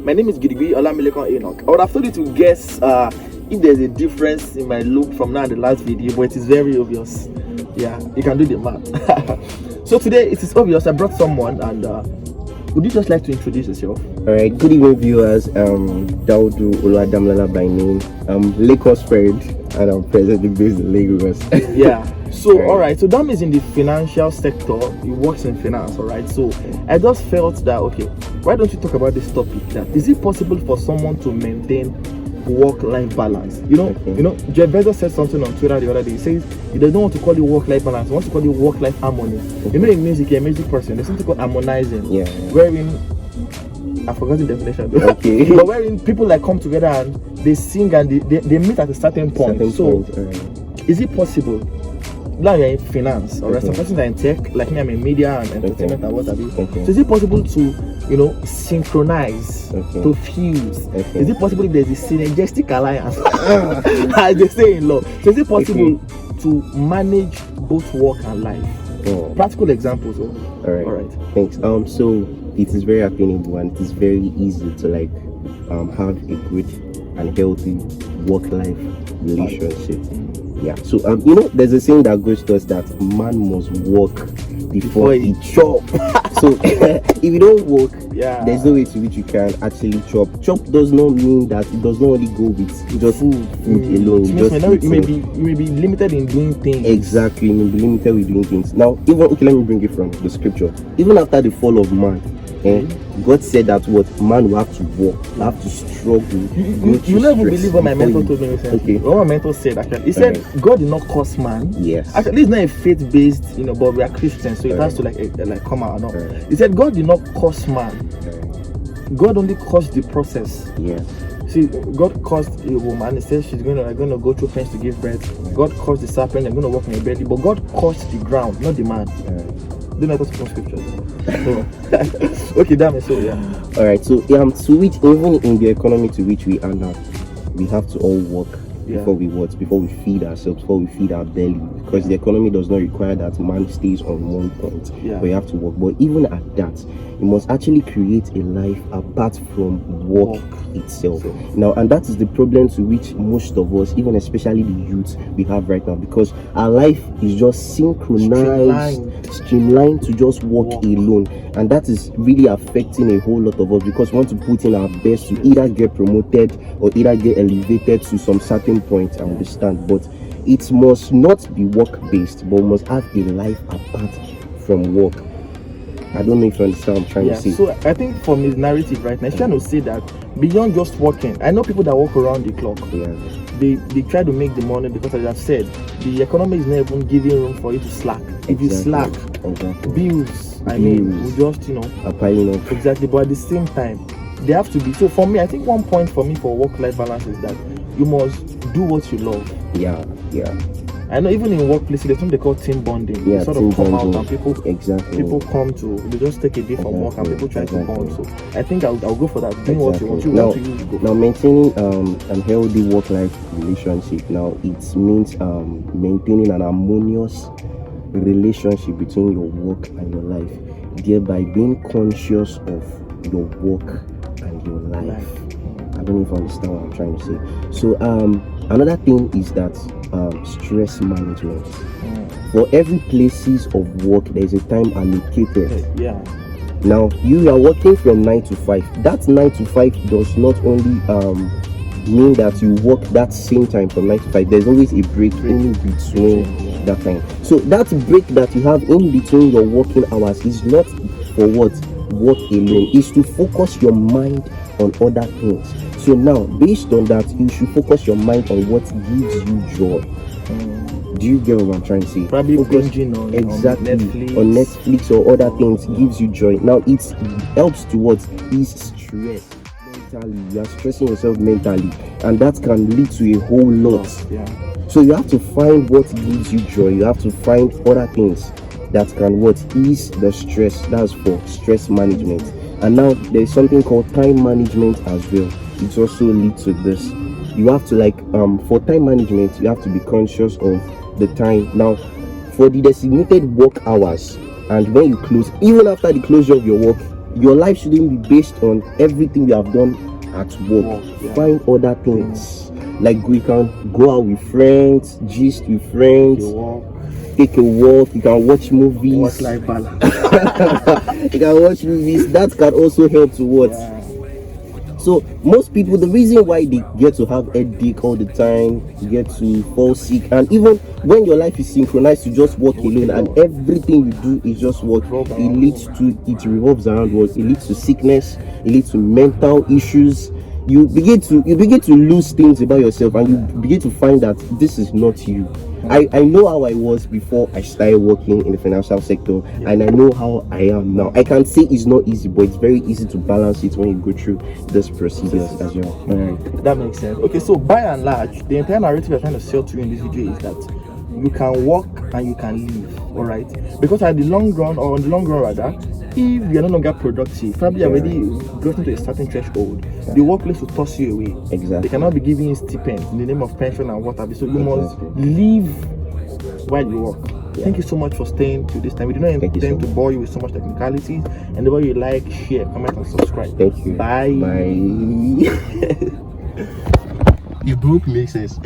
My name is Gidigui Olamilekon Enoch. I would have told you to guess if there's a difference in my look from now and the last video, but it is very obvious. Yeah, you can do the math. So today it is obvious. I brought someone, and would you just like to introduce yourself? Alright, good evening viewers. Daudu Oluwadamilala by name. I'm Lagos friend and I'm presently based in Lagos. Yeah. So alright, so Dami is in the financial sector. He works in finance, alright. So I just felt that okay, why don't you talk about this topic? That is it possible for someone to maintain work-life balance? You know, Jeff Bezos said something on Twitter the other day. He says he doesn't want to call it work-life balance, he wants to call it work-life harmony. You know, in music, you're a music person, there's something called harmonizing. Yeah. Wherein I forgot the definition. Okay. But wherein people like come together and they sing and they meet at a certain point. Is it possible? Now you're in finance, or some persons are in tech, like me, I'm in media and entertainment and what have you. So is it possible to, synchronize, to fuse? Is it possible if there's a synergistic alliance, as they say in law? So is it possible to manage both work and life? Practical examples. All right. Thanks. So it is very attainable and it is very easy to have a good and healthy work-life relationship. Yeah, so there's a saying that goes to us that man must work before he chop. So if you don't work, there's no way to which you can actually chop. Chop does not mean that it does not only go with just food alone. You may be limited in doing things. Exactly, you may be limited with doing things. Now, let me bring it from the scripture. Even after the fall of man, God said that man will have to work, have to struggle. You never believe what my mentor told me recently. What my mentor said actually, he said God did not curse man. Yes. Actually, this is not a faith-based, but we are Christians, so it has to like come out. No. He said God did not curse man. God only cursed the process. Yes. See, God cursed a woman. He said she's going to go through pains to give birth. God cursed the serpent. They're going to walk in her belly. But God cursed the ground, not the man. Do not talk from scriptures. Okay, damn it. So all right. So to which even in the economy to which we are now, we have to all work before we feed ourselves, before we feed our belly, because the economy does not require that man stays on one point. But you have to work. But even at that, you must actually create a life apart from work itself. Now, and that is the problem to which most of us, even especially the youth, we have right now, because our life is just synchronized, streamlined to just work alone, and that is really affecting a whole lot of us, because we want to put in our best to either get promoted or either get elevated to some certain point. I understand, but it must not be work based, but we must have a life apart from work. I don't know if you understand what I'm trying to say. So I think from his narrative right now, he's trying to say that beyond just working, I know people that work around the clock. They try to make the money, because as I've said, the economy is not even giving room for you to slack. If you slack, bills, we just are piling up. Exactly, but at the same time, they have to be. So for me, I think one point for me for work-life balance is that you must do what you love. Yeah. I know even in workplaces, there's something they call team bonding. They sort of come out and people come to, they just take a day from work and people try to bond. So I think I'll go for that. Doing what you want. Now maintaining a healthy work-life relationship, now it means maintaining an harmonious relationship between your work and your life, thereby being conscious of your work and your life. I don't know if you understand what I'm trying to say. So another thing is that stress management. For every places of work, there is a time allocated. Now you are working from 9 to 5. That 9 to 5 does not only mean that you work that same time from 9 to 5. There's always a break in between that time. So that break that you have in between your working hours is not for work alone. It's to focus your mind on other things. So now, based on that, you should focus your mind on what gives you joy. Do you get what I'm trying to say? Probably binging on Netflix or other things gives you joy. Now, it helps towards ease stress mentally. You are stressing yourself mentally, and that can lead to a whole lot. So you have to find what gives you joy. You have to find other things that can ease the stress. That's for stress management. And now there's something called time management as well. It also leads to this. You have to for time management, you have to be conscious of the time. Now, for the designated work hours, and when you close, even after the closure of your work, Your life shouldn't be based on everything you have done at work. Find other things. Like we can go out with friends, gist with friends, take a walk, you can watch movies. Life balance. You can watch movies. That can also help to what? So most people, the reason why they get to have headache all the time, get to fall sick, and even when your life is synchronized to just work alone and everything you do is just work, it revolves around work. It leads to sickness, it leads to mental issues. You begin to lose things about yourself, and you begin to find that this is not you. I know how I was before I started working in the financial sector, and I know how I am now. I can say it's not easy, but it's very easy to balance it when you go through this procedures as well. That makes sense. Okay, so by and large, the entire narrative we're trying to sell to you in this video is that you can work and you can live, all right? Because at the long run, or on the long run rather, if you're no longer productive, probably already gotten to a certain threshold, the workplace will toss you away. Exactly. They cannot be giving you stipends in the name of pension and what have you. So you must live while you work. Thank you so much for staying to this time. We do not intend to bore you with so much technicalities. And the way you like, share, comment, and subscribe. Thank you. Bye. Bye. Your group makes sense.